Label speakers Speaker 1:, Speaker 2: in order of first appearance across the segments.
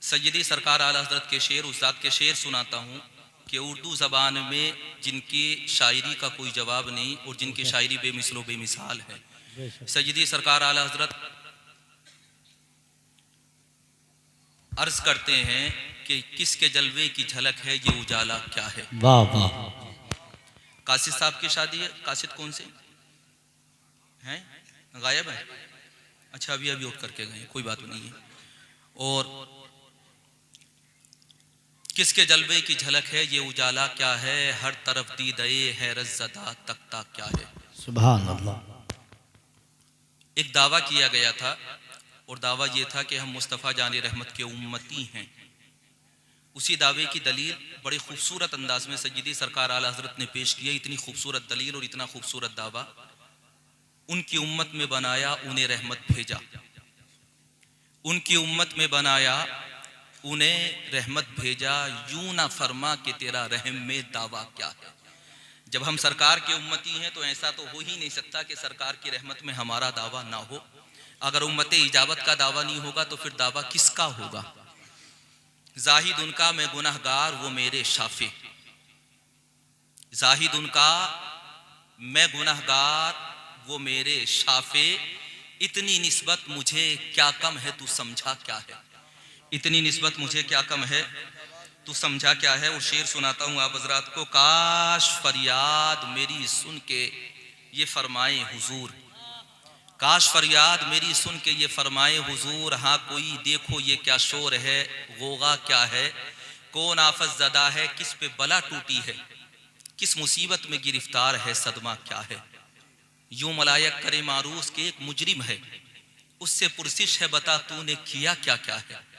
Speaker 1: सैयदी सरकार आला हज़रत के शेर उस्ताद के शेर सुनाता हूँ कि उर्दू ज़बान में जिनकी शायरी का कोई जवाब नहीं और जिनकी शायरी बेमिसलो बेमिसाल है। सैयदी सरकार आला हज़रत अर्ज करते हैं कि किसके जलवे की झलक है ये उजाला क्या है।
Speaker 2: वाह वाह।
Speaker 1: कासिद साहब की शादी है। कासिद कौन से हैं? गायब है। अच्छा, अभी उठ करके गए, कोई बात नहीं है। और किसके जलवे की झलक है ये उजाला क्या है, हर तरफ दीदए हैरत ज़दा तख्ता क्या है।
Speaker 2: सुभान अल्लाह।
Speaker 1: एक दावा किया गया था और दावा ये था कि हम मुस्तफ़ा जान रहमत के उम्मती हैं। उसी दावे की दलील बड़े खूबसूरत अंदाज में सैयदी सरकार आला हज़रत ने पेश किया। इतनी खूबसूरत दलील और इतना खूबसूरत दावा, उनकी उम्मत में बनाया उन्हें रहमत भेजा, उनकी उम्मत में बनाया उन्हें रहमत भेजा, यूं ना फरमा कि तेरा रहम में दावा क्या है। जब हम सरकार के उम्मती हैं तो ऐसा तो हो ही नहीं सकता कि सरकार की रहमत में हमारा दावा ना हो। अगर उम्मत इजाबत का दावा नहीं होगा तो फिर दावा किसका होगा। जाहिद उनका मैं गुनहगार वो मेरे शाफे, जाहिद उनका मैं गुनहगार वो मेरे शाफे, इतनी निस्बत मुझे क्या कम है तू समझा क्या है। इतनी निस्बत मुझे क्या कम है तू समझा क्या है। और शेर सुनाता हूँ आप हजरात को। काश फरियाद मेरी सुन के ये फरमाए हुजूर, काश फरियाद मेरी सुन के ये फरमाए हुजूर, हाँ कोई देखो ये क्या शोर है, गोगा क्या है, कौन आफत ज़दा है, किस पे बला टूटी है, किस मुसीबत में गिरफ्तार है, सदमा क्या है। यूं मलायक करे मारूस के एक मुजरिम है, उससे पुरसिश है बता तूने किया क्या क्या है।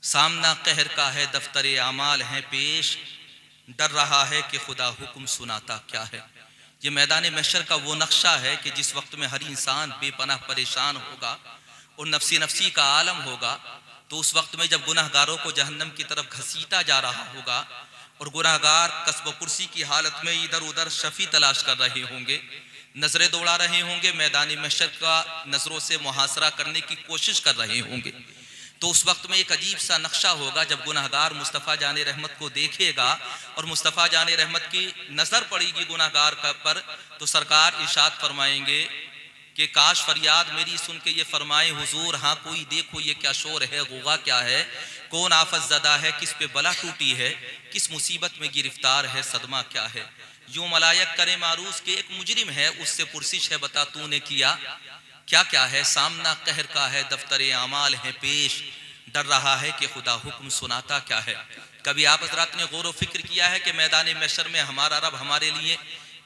Speaker 1: सामना कहर का है दफ्तरे आमाल है पेश, डर रहा है कि खुदा हुक्म सुनाता क्या है। ये मैदान महशर का वो नक्शा है कि जिस वक्त में हर इंसान बेपनाह परेशान होगा और नफसी नफसी का आलम होगा, तो उस वक्त में जब गुनाहगारों को जहन्नम की तरफ घसीटा जा रहा होगा और गुनाहगार कसब कुर्सी की हालत में इधर उधर शफी तलाश कर रहे होंगे, नजरें दौड़ा रहे होंगे, मैदान महशर का नजरों से मुहासरा करने की कोशिश कर रहे होंगे, तो उस वक्त में एक अजीब सा नक्शा होगा। जब गुनाहगार मुस्तफ़ा जाने रहमत को देखेगा और मुस्तफ़ा जाने रहमत की नज़र पड़ेगी गुनाहगार पर, तो सरकार इरशाद फरमाएंगे कि काश फरियाद मेरी सुन के ये फरमाए हुजूर, हाँ कोई देखो ये क्या शोर है, गोगा क्या है, कौन आफत ज़दा है, किस पे बला टूटी है, किस मुसीबत में गिरफ्तार है, सदमा क्या है। यूं मलायक करे मारूस के एक मुजरिम है, उससे पुरसिश है बता तूने किया क्या क्या है। सामना कहर का है दफ्तरे आमाल है पेश, डर रहा है कि खुदा हुक्म सुनाता क्या है। कभी आप हजरात ने गौर व फिक्र किया है कि मैदान महशर में हमारा रब हमारे लिए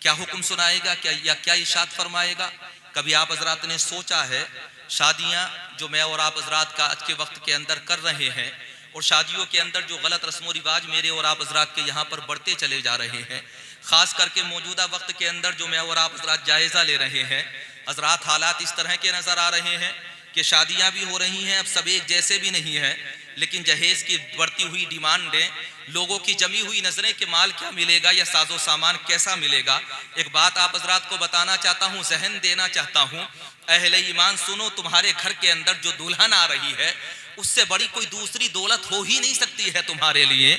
Speaker 1: क्या हुक्म सुनाएगा, क्या या क्या इरशाद फरमाएगा। कभी आप हजरात ने सोचा है शादियां जो मैं और आप हजरात का आज के वक्त के अंदर कर रहे हैं, और शादियों के अंदर जो गलत रस्म रिवाज मेरे और आप हजरात के यहाँ पर बढ़ते चले जा रहे हैं, खास करके मौजूदा वक्त के अंदर जो मैं और आप हजरात जायजा ले रहे हैं, हजरात हालात इस तरह के नज़र आ रहे हैं कि शादियां भी हो रही हैं, अब सब एक जैसे भी नहीं है, लेकिन जहेज़ की बढ़ती हुई डिमांडें, लोगों की जमी हुई नज़रें कि माल क्या मिलेगा या साजो सामान कैसा मिलेगा। एक बात आप हजरात को बताना चाहता हूँ, जहन देना चाहता हूँ, अहले ईमान सुनो, तुम्हारे घर के अंदर जो दुल्हन आ रही है उससे बड़ी कोई दूसरी दौलत हो ही नहीं सकती है तुम्हारे लिए।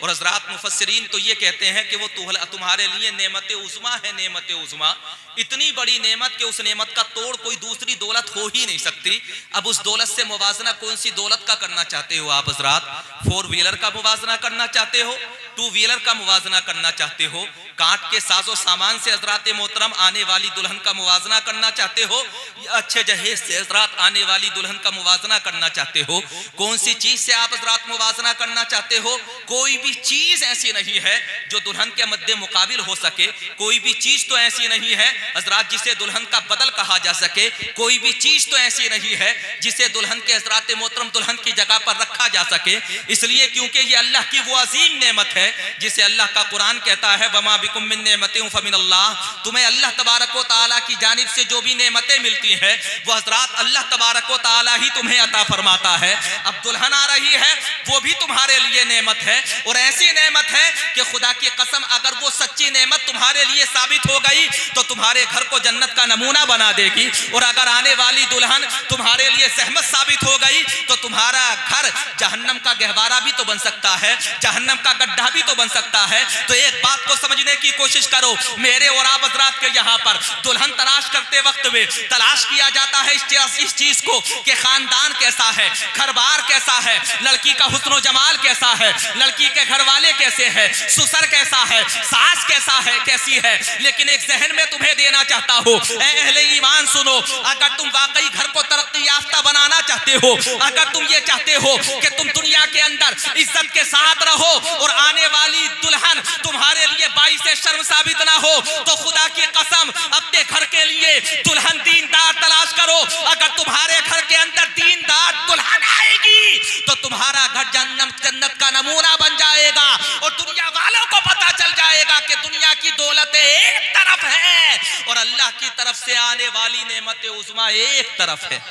Speaker 1: और हजरात मुफस्सिरीन तो ये कहते हैं कि वो तुम्हारे लिए नेमत उज़्मा है, नेमत उज़्मा, इतनी बड़ी नेमत कि उस नेमत का तोड़ कोई दूसरी दौलत हो ही नहीं सकती। अब उस दौलत से मुवाजना कौन सी दौलत का करना चाहते हो आप हजरात? 4 व्हीलर का मुवाजना करना चाहते हो, 2 व्हीलर का मुवाजना करना चाहते हो, काट के साजो सामान से हजरात मोहतरम आने वाली दुल्हन का मुवाजना करना चाहते हो, अच्छे जहेज से हजरात आने वाली दुल्हन का मुवाजना करना चाहते हो, कौन सी चीज से आप हजरात मुवाजना करना चाहते हो? कोई भी चीज ऐसी नहीं है जो दुल्हन के मद्दे मुकाबिल हो सके, कोई भी चीज तो ऐसी नहीं है हजरात जिसे दुल्हन का बदल कहा जा सके, कोई भी चीज तो ऐसी नहीं है जिसे दुल्हन के हजरात मोहतरम दुल्हन की जगह पर रखा जा सके। इसलिए क्योंकि ये अल्लाह की वो अजीम नेमत है जिसे अल्लाह का कुरान कहता है वमा बिकुम मिन नेमतिन फमिनल्लाह, तुम्हें अल्लाह तबारक व तआला की जानिब से जो भी नेमतें मिलती हैं वो हजरात अल्लाह तबारक व तआला ही तुम्हें अता फरमाता है। अब दुल्हन आ रही है वो भी तुम्हारे लिए नेमत है, और ऐसी नेमत है कि खुदा की कसम अगर वो सच्ची नेमत तुम्हारे लिए साबित हो गई तो तुम्हारे घर को जन्नत का नमूना बना देगी, और अगर आने वाली दुल्हन तुम्हारे लिए सहमत साबित हो गई तो तुम्हारा घर घर जहन्नम का गहवारा भी तो बन सकता है, जहन्नम का गड्ढा भी तो बन सकता है। तो एक बात को समझने की कोशिश करो, मेरे और आप हजरात के यहाँ पर दुल्हन तलाश करते वक्त में तलाश किया जाता है इस चीज को कि खानदान कैसा है, घर बार कैसा है, लड़की का हुस्न जमाल कैसा है, लड़की के घर वाले कैसे हैं, ससुर कैसा है, सास कैसा है, कैसी है। लेकिन एक जहन में तुम्हें देना चाहता हूँ, अहले ईमान सुनो, अगर तुम वाकई घर को तरक्की याफ्ता बनाना चाहते हो, अगर तुम ये चाहते हो कि तुम दुनिया के अंदर इज्जत के साथ रहो और आने वाली दुल्हन तुम्हारे लिए बाई से शर्म साबित ना हो, तो खुदा की कसम अपने घर के लिए दुल्हन दीनदार तलाश करो। अगर तुम्हारे घर के अंदर दीनदार दुल्हन आएगी तो तुम्हारा घर जन्नत का नमूना बन जाएगा और दुनिया वालों को पता चल जाएगा कि दुनिया की दौलत एक तरफ है और अल्लाह की तरफ से आने वाली नेमत उज़्मा एक तरफ है।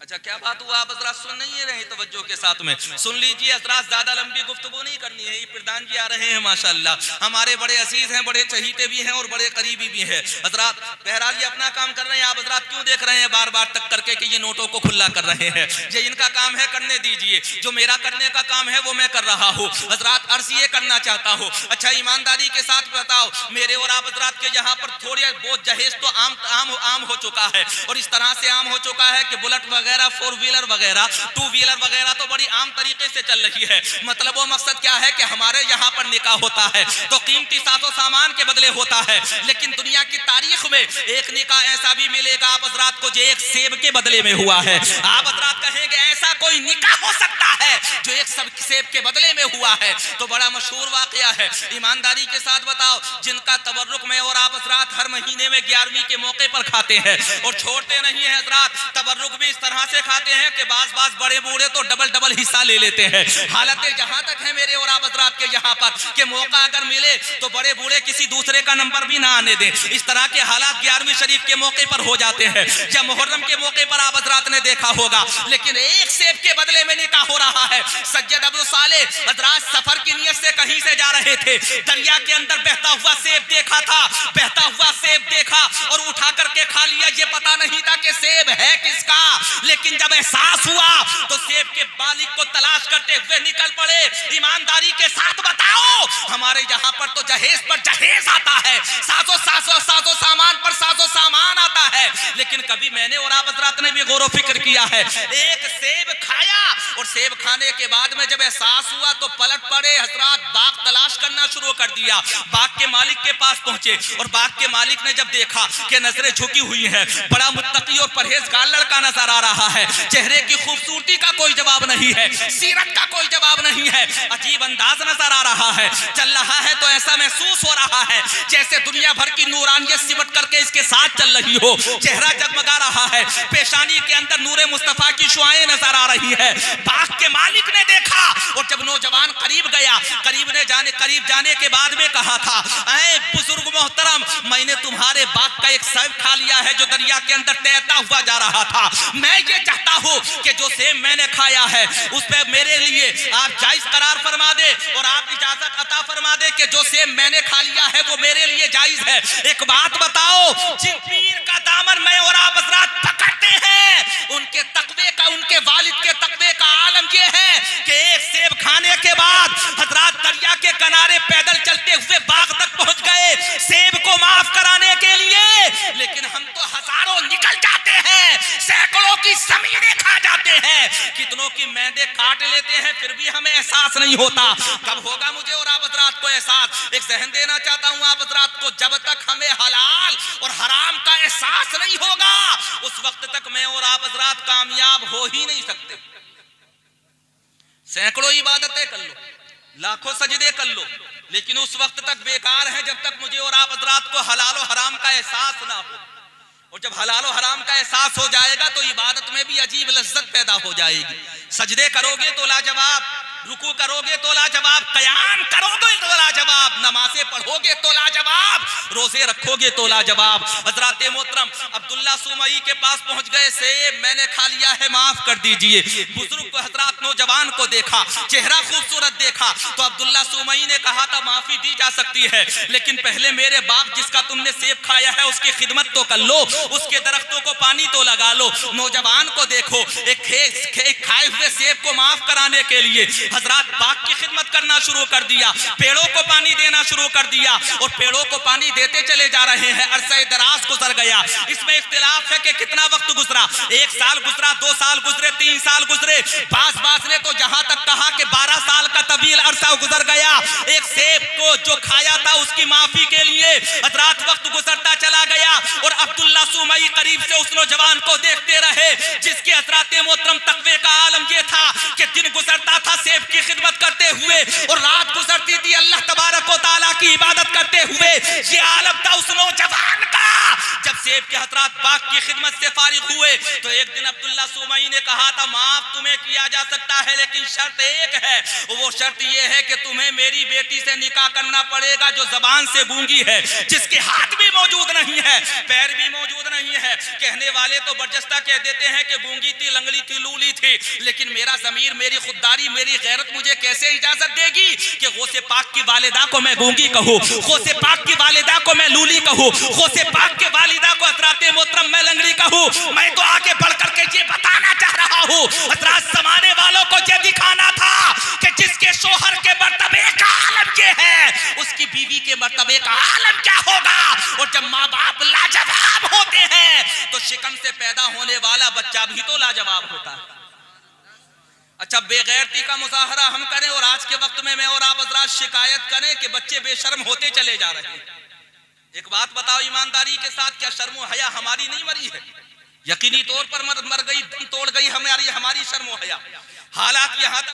Speaker 1: अच्छा, क्या बात हुआ? आप हजरात सुन नहीं रहे? तवज्जो के साथ में सुन लीजिए हजरात, ज्यादा लंबी गुफ्तगू नहीं करनी है। ये प्रधान जी आ रहे हैं माशाअल्लाह, हमारे बड़े अजीज हैं, बड़े चहीते भी हैं और बड़े करीबी भी हैं हजरात। बहरहाल ये अपना काम कर रहे हैं, आप हजरात क्यों देख रहे हैं बार बार तक करके कि ये नोटों को खुला कर रहे हैं? ये इनका काम है, करने दीजिए। जो मेरा करने का काम है वो मैं कर रहा हूँ हजरात। अर्ज ये करना चाहता हूँ, अच्छा ईमानदारी के साथ बताओ, मेरे और आप हजरात के यहाँ पर थोड़ी बहुत जहेज तो आम हो चुका है और इस तरह से आम हो चुका है कि बुलेट वगैरह, फोर व्हीलर वगैरह, टू व्हीलर वगैरह तो बड़ी आम तरीके से चल रही है। मतलब वो मकसद क्या है कि हमारे यहाँ पर निकाह होता है तो कीमती साजो सामान के बदले होता है, लेकिन दुनिया की तारीख में एक निकाह ऐसा भी मिलेगा आप हजरात को जो एक सेब के बदले में हुआ है। आप हजरात कहेंगे ऐसा कोई निकाह हो सकता है जो एक सेब के बदले में हुआ है? तो बड़ा मशहूर वाकया है। ईमानदारी के साथ बताओ, जिनका तबर्रुक में और आप हजरात हर महीने में 11वीं के मौके पर खाते हैं और छोड़ते नहीं है हजरात, तबर्रुक भी इस तरह से खाते हैं कि बास बड़े बूढ़े तो डबल हिस्सा ले लेते हैं। हालत जहां तक है मेरे और आप हजरात के यहाँ पर कि मौका अगर मिले तो बड़े बूढ़े किसी दूसरे का नंबर भी ना आने दें। इस तरह के हालात 11वीं शरीफ के मौके पर हो जाते हैं या मुहर्रम के मौके पर आप हजरात ने देखा होगा। लेकिन एक सेब के बदले में निकाह हो रहा है। सैयद अब्दुल सालेह हजरात सफर की नियत से कहीं से जा रहे थे, दरिया के अंदर बहता हुआ सेब देखा था, बहता हुआ सेब देखा और उठा करके खा लिया। ये पता नहीं था कि सेब है किसका, लेकिन जब एहसास हुआ तो सेब के मालिक को तलाश करते हुए निकल पड़े। ईमानदारी के साथ बताओ, हमारे यहाँ पर तो जहेज पर जहेज आता है, साजो सामान पर साजो सामान आता है, लेकिन कभी मैंने और आप हजरात ने भी गौर फिक्र किया है, एक सेब खाया और सेब खाने के बाद में जब एहसास हुआ तो पलट पड़े हजरात, बाग तलाश करना शुरू कर दिया। बाग के मालिक के पास पहुंचे और बाग के मालिक ने जब देखा कि नजरें झुकी हुई हैं, बड़ा मुत्तकी और परहेजगार लड़का नजर आ रहा है, चेहरे की खूबसूरती का कोई जवाब नहीं है, सीरत का कोई जवाब नहीं है, अजीब अंदाज नजर आ रहा है, चल रहा है तो ऐसा महसूस हो रहा है जैसे दुनिया भर की नूरानियत सिमट करके इसके साथ चल रही हो। चेहरा जगमगा रहा है, पेशानी के अंदर नूरे मुस्तफा की शुआएं नजर आ रही है। बाग के मालिक ने देखा और जब नौजवान करीब गया, करीब जाने के बाद में कहा था, ऐ बुजुर्ग मोहतरम, मैंने तुम्हारे बाग का एक सेब खा लिया है जो दरिया के अंदर तैरता हुआ जा रहा था। मैं ये चाहता हूँ कि जो सेब मैंने खाया है उस पे मेरे लिए आप जायज करार फरमा दे और आप इजाजत अता फरमा दे कि जो सेब मैंने खा लिया है वो मेरे लिए जायज है। एक बात बताओ, जिन पीर का दामन मैं और आप हजरात पकड़ते हैं, उनके तकवे का, उनके वालिद के तकवे का आलम ये है कि एक सेब खाने के बाद हजरात दरिया के किनारे पैदल चलते हुए बाग तक पहुंच गए सेब को माफ कराने के लिए। लेकिन हम तो हजारों निकल जाते हैं, सैकड़ों की जमीनें खा जाते हैं, कितनों की मैदे काट लेते हैं, फिर भी हमें एहसास नहीं होता। कब होगा मुझे और आप हजरात को एहसास? एक जहन देना चाहता हूं आप हजरात को, जब तक हमें हलाल और हराम का एहसास नहीं होगा उस वक्त तक मैं और आप हजरात कामयाब हो ही नहीं सकते। सैकड़ों इबादतें कर लो, लाखों सजदे कर लो, लेकिन उस वक्त तक बेकार है जब तक मुझे और आप हजरात को हलाल और हराम का एहसास ना हो। और जब हलाल और हराम का एहसास हो जाएगा तो इबादत में भी अजीब लज्जत पैदा हो जाएगी। सजदे करोगे तो लाजवाब, रुकू करोगे तो लाजवाब, कयाम करोगे तो लाजवाब, नमाजें पढ़ोगे तो लाजवाब, रोजे रखोगे तो लाजवाब। हजरत मोहतरम अब्दुल्ला सुमई के पास पहुंच गए, से मैंने खा लिया है, माफ कर दीजिए। बुजुर्ग को हजरत नौजवान को देखा, चेहरा खूबसूरत देखा, तो अब्दुल्ला सुमई ने कहा था माफी दी जा सकती है, लेकिन पहले मेरे बाप जिसका तुमने सेब खाया है उसकी खिदमत तो कर लो, उसके दरख्तों को पानी तो लगा लो। नौजवान को देखो, एक खाए हुए सेब को माफ कराने के लिए हजरत बाग की खिदमत करना शुरू कर दिया, पेड़ों को पानी देना शुरू कर दिया, और पेड़ों को पानी देते चले जा रहे हैं। अरसा दराज गुजर गया। इसमें इख्तिलाफ है कि कितना वक्त गुजरा, 1 साल गुजरा, 2 साल गुजरे, 3 साल गुजरे। बास ने तो जहां तक कहा कि 12 साल का तवील अरसा गुजर गया। एक सेब को जो खाया था उसकी माफी के लिए हजरत वक्त गुजरता चला गया, और अब्दुल्ला सुमई करीब से उस नौजवान को देखते रहे जिसके हजरत मोहतरम तकवे का आलम यह था कि दिन गुजरता था सेब की खिदमत करते हुए, और रात गुजरती थी अल्लाह तबारक व तआला की इबादत करते हुए। ये आलम था उस नौजवान का। जब सेब के हजरत बाग की खिदमत से फारिग हुए तो एक दिन अब्दुल्ला सुमई ने कहा था माफ तुम्हें किया जा सकता है, लेकिन शर्त एक है, वो शर्त ये है कि तुम्हें मेरी बेटी से निकाह करना पड़ेगा जो जबान से गूंगी है, जिसके हाथ भी मौजूद नहीं है, पैर भी मौजूद नहीं है। कहने वाले तो बरजस्ता कह देते हैं कि गूंगी थी, लंगड़ी थी, लूली थी, लेकिन मेरा ज़मीर, मेरी खुददारी, मेरी गैरत मुझे कैसे इजाजत देगी कि गौसे पाक की वालिदा को मैं गूंगी कहूँ, गौसे पाक की वालिदा को मैं लूली कहूँ, गौसे पाक के वालिदा को हजरत मोहतरम मैं लंगड़ी कहूँ। मैं तो आगे बढ़ करके ये बताना चाह रहा हूँ, हजरत समाने वालों को ये दिखाना था कि जिसके शोहर के मर्तबे का आलम ये है, उसकी बीवी के मर्तबे का आलम क्या होगा। और जब माँ बाप लाजवाब होते हैं तो शिकम से पैदा होने वाला बच्चा भी तो लाजवाब होता है। अच्छा, बेगैरती का मुजाहरा हम करें और आज के वक्त में मैं और आप हजरात शिकायत करें कि बच्चे बेशर्म होते चले जा रहे हैं। एक बात बताओ ईमानदारी के साथ, क्या शर्म व हया हमारी नहीं मरी है? यकीनी तौर पर मर गई, दम तोड़ गई हमारी शर्म व हया। हालात यहाँ